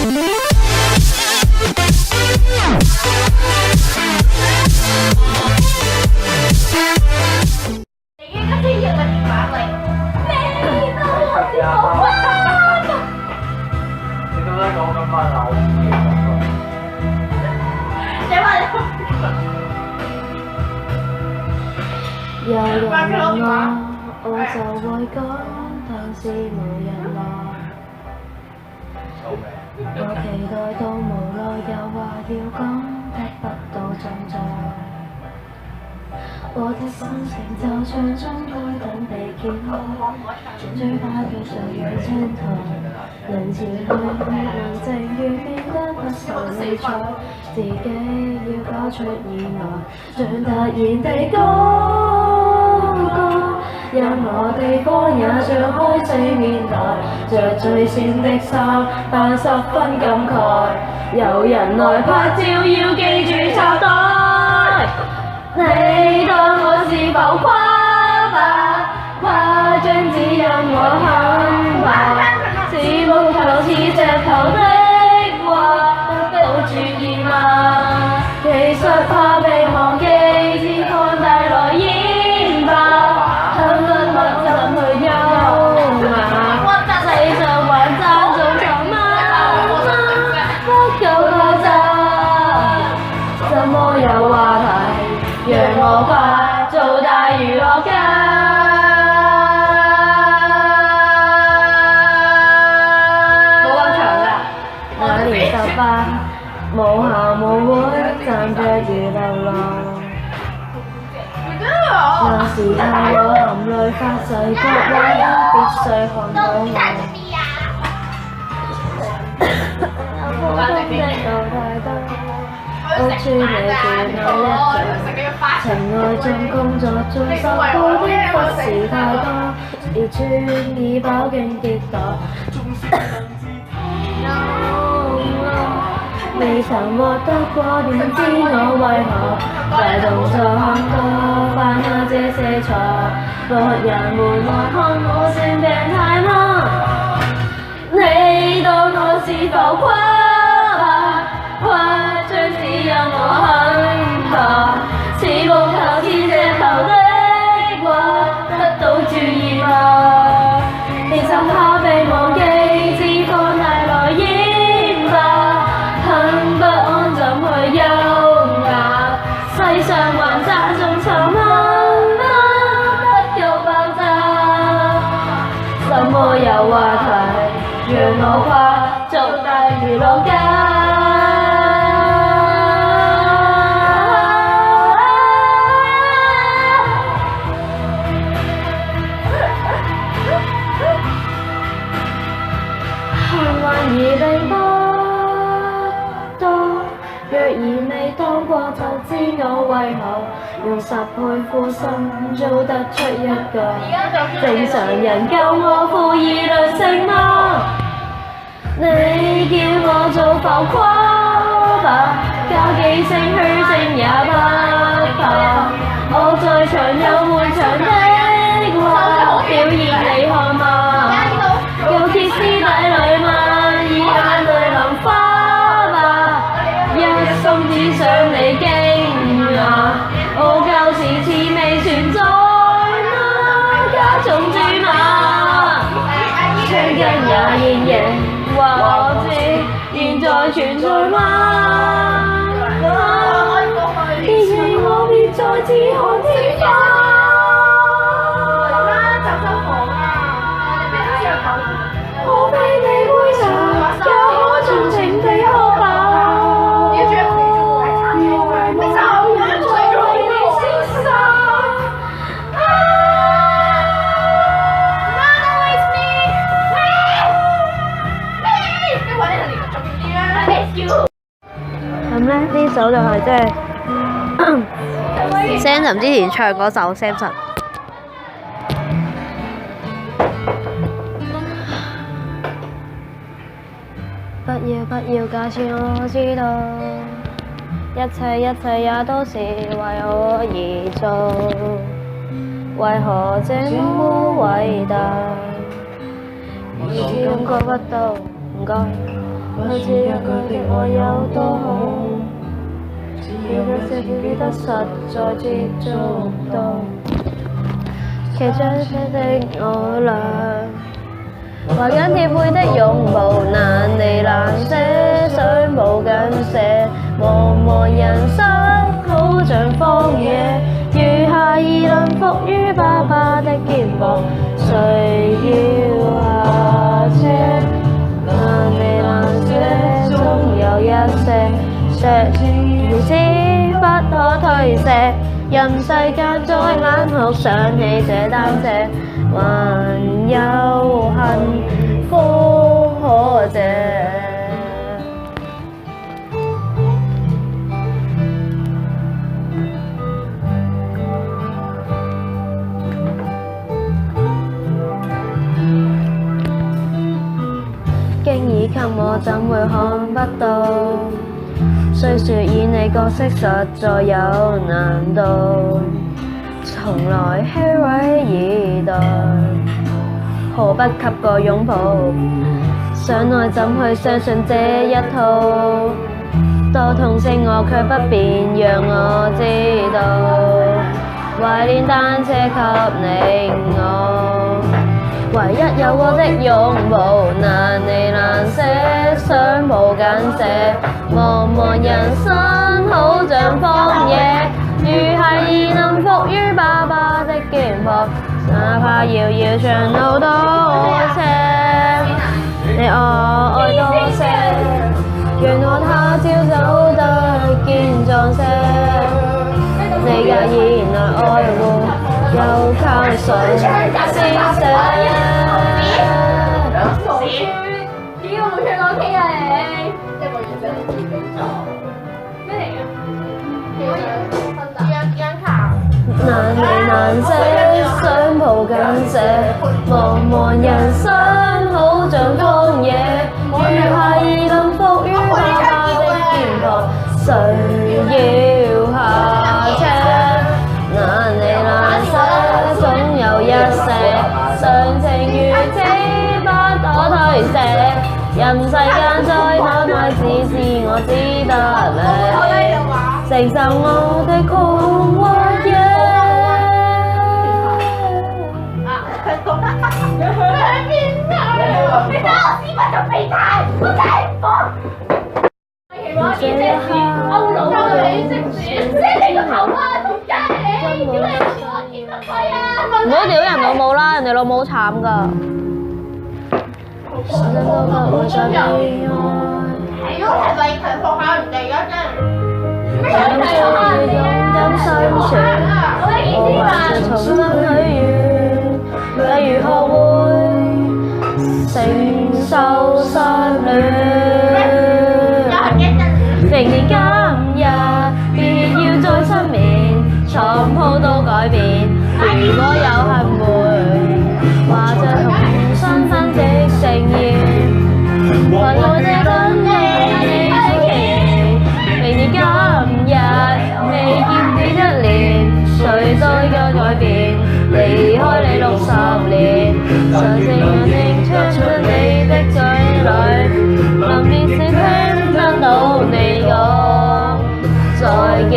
有人問我就會講，但是無人來。我期待到無奈，有話要講，得不到盡在。我的心情就像張開等被揭開，最怕遇上雨青苔，人潮裏能際遇變得不受理睬，自己要搞出意外，像突然地高歌，任何地方也像開四面台，着最閃的衫，但十分感慨，有人來拍照要記住插袋。你當我是浮誇吧？誇張只讓我很怕，似木頭似石頭的話，得到注意嗎？其實怕被忘記，只放帶來煙吧，很不懂怎去優雅，世上還爭種什麼？不夠爆炸，怎麼有話題？讓我快做大娛樂家。冇咁長㗎，2年18，無校無會，站着如流浪。那時候我含淚發誓，各位必須看到我。普通的路太多。屋邨裏住我一族，情愛中工作中受到的不是太多，而穿以飽經跌倒。未曾獲得過，點知我為何大動作很多，犯下這些錯？各人們來看我算病態嗎？你當我是浮誇吧？誇張只讓我很怕，似木頭似石頭的話，得到注意嗎？其實怕被忘記，只放帶來煙吧，很不安怎去優雅，世上還爭種什麼？不夠爆炸，怎麼有話題？讓我跨做大娛樂家。而並不多，若然未當過就知我為何用10倍負心做得出一個正常人，夠我負2類性嗎？你叫我做浮誇吧，交幾聲虛聲也不怕，我在場有滿場的話，表現你看嗎？有歇斯底里嗎？眼淚淋花吧，一心只想你驚訝，傲嬌時似未存在嗎？加重注碼，槍根也現形，話我知現在存在嗎？別讓我別再自看天花。可非你杯茶，也可盡情地喝吧。原來我有在為你廝殺。咁咧，呢首就係即係 Samson 之前唱嗰首 Samson。不要假設我知道，一切也都是為我而做，為何這麼偉大？以前感覺不到，唔該。好似一句的我有多好，記得這記得實在接觸到，其中的我倆，懷緊貼背的擁抱，難離難捨，想抱緊些，茫茫人生好像荒野，如孩兒能伏於爸爸的肩膊，誰要下車？難離難捨，總有一些如此不可推卸。任世間再冷酷，想起這單車，還有幸福可借。經已給我，怎會看不到？雖說演你角色實在有難度，從來虛偽以待，何不給個擁抱？想愛怎去相信這一套？多痛惜我卻不便讓我知道，懷念單車給你我。唯一有過的擁抱，難離難捨，想抱緊些，茫茫人生好像荒野，如孩兒能伏於爸爸的肩膊，哪怕遙遙長路多斜，你我愛多些，讓我他朝走得健壯些，你介意來愛護。又靠誰先寫？點解冇唱過 K 啊你？一個月就2比咩嚟㗎？難離難捨，想抱緊些，茫茫人生好像荒野，如孩兒能伏於爸爸的肩膊，誰要下車？難離難捨，總有一些常情如此不可推卸。任世間再打敗，只是我只得你承受我的狂或野。佢變態！你睇我屎忽就變態，我真係唔放。我見證住歐老你識唔識？你個頭啊！唔好屌人老母啦，人哋老母慘㗎。係咯，係咪強迫下人哋啊？真係。咩強迫下人哋啊？我還是重新許願，例如學會承受失戀。明年今日，別要再失眠，床鋪都改變。如果有幸會，話着同新婚的盛宴，還我這等你出現。明年今日，未見你1年，誰再夠改變？離開你60年，常情人認出你的嘴裏，臨別時聽得到你講再見。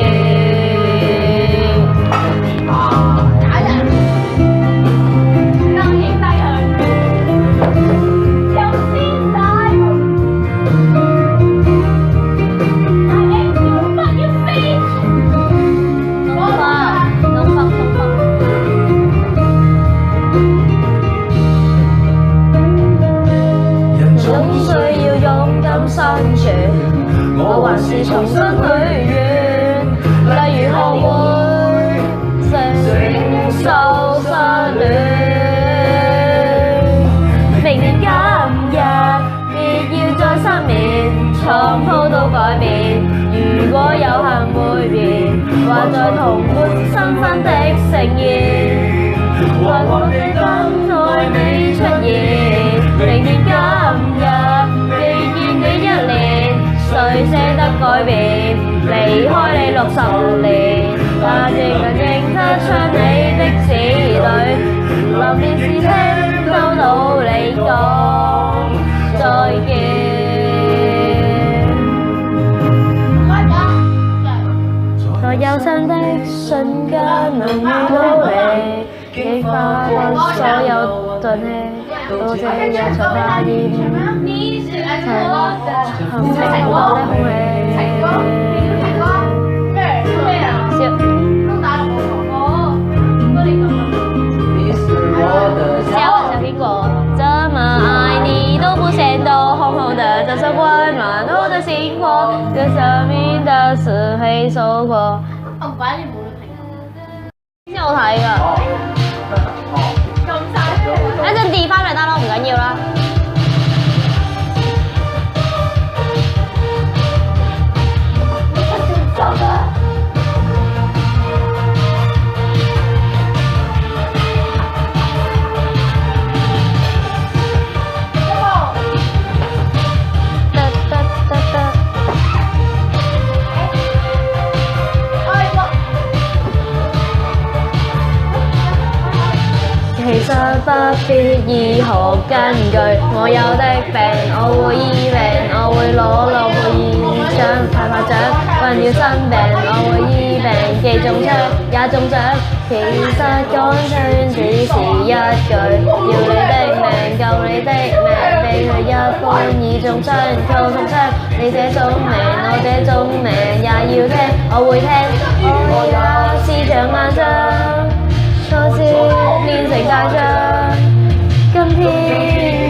我還是重新許願，例如學會承受失戀。明年今日，別要再失眠，床鋪都改變。如果有幸會變，話在同沒新婚的盛宴，還我這等待你出現。明年今日，未見你1年。誰捨得改變？離開你60年，但仍能認得出你的字裏，臨別時聽到你講再見。已花光所有頓氣，到這日才發現，曾幸福過的空氣。小蘋果，這麼愛你都不顯得紅紅的，這是溫暖我的心窩，這生命的是非收穫。我唔怪你冇女朋友。先有睇㗎。一陣 D 翻嚟得咯，唔緊要啦。其實不必醫學根據，我有的病我會醫病，我會攞諾貝爾獎派發獎，困擾生病我會醫病，既中槍也中獎。其實講穿只是一句，要你的命救你的命，被佢一般已中槍扣中槍，你這種命我這種命也要聽，我會聽，我也是長眼睛。初次練成大將，今天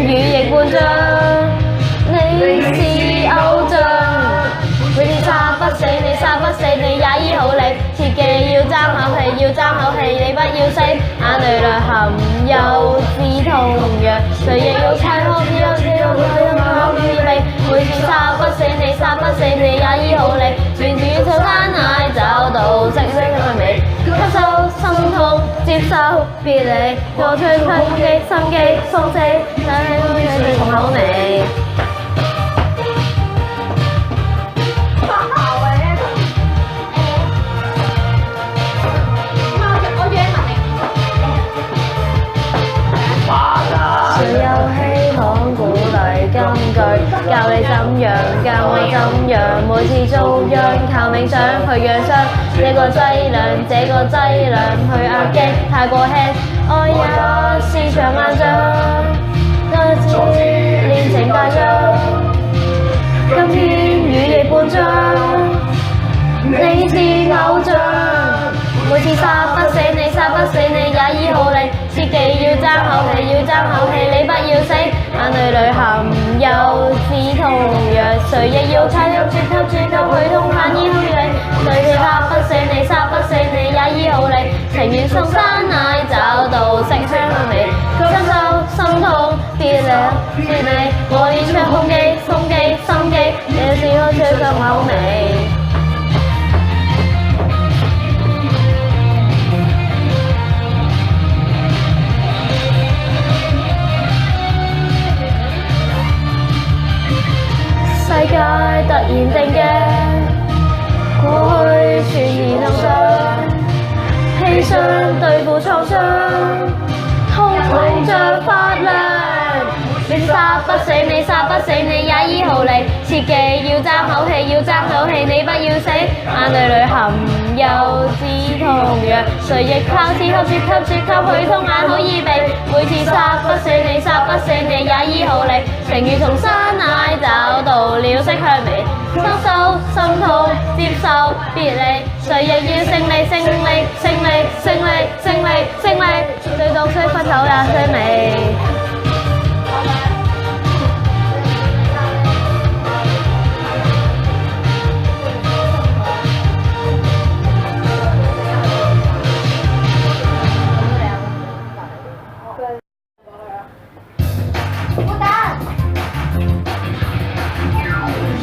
羽翼半張，你是偶像。每次殺不死你，殺不死你也醫好你，切記要爭口氣，要爭口氣，你不要死。眼淚裏含有止痛藥，誰亦要猜哭，只有這種愛好滋味。每次殺不死你，殺不死你也醫好你，旋轉草山崖找到色色嘅美。吸收心痛，接受別離，我吹空氣，心機鬆弛，睇起空氣重口味。誰有希望鼓勵金句，教你怎樣，教我怎樣，每次遭殃靠冥想去養傷，這個劑量，這個劑量去壓擊太過輕，愛也是場硬仗，多次練成大將，今天羽翼半張，你是偶像。每次殺不死你，殺不死你也醫好你，切記要爭口氣，要爭口氣，你不要死。眼淚裏含有止痛藥，誰亦要猜透，絕透去痛下醫好你。誰是殺不死你，殺不死你也醫好你，情願送山奶找到色香味，深受心痛別離別離，我練出胸肌胸肌心機，這是我最合口味。世界突然定嘅，過去全然路上，犧牲對付創傷，痛着發亮。你殺不死你，殺不死你也醫好你，切記要爭口氣，要爭口氣，你不要死。眼淚裏含有止痛藥，誰亦靠此吸去痛眼好醫鼻。每次殺不死你，殺不死你也醫好你，情如從山崖找到了色香味，收收心痛接受別離，誰亦要勝利勝利勝利勝利勝利勝利，最毒雖分手也雖美。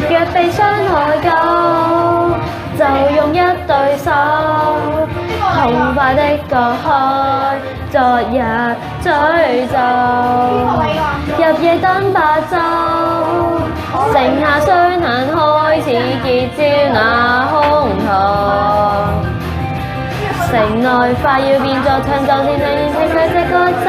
若被傷害夠，就用一對手痛快的割開昨日詛咒，入夜等白晝，剩下雙眼開始結焦那胸膛，城內快要變作長袖，漸漸變成這個走。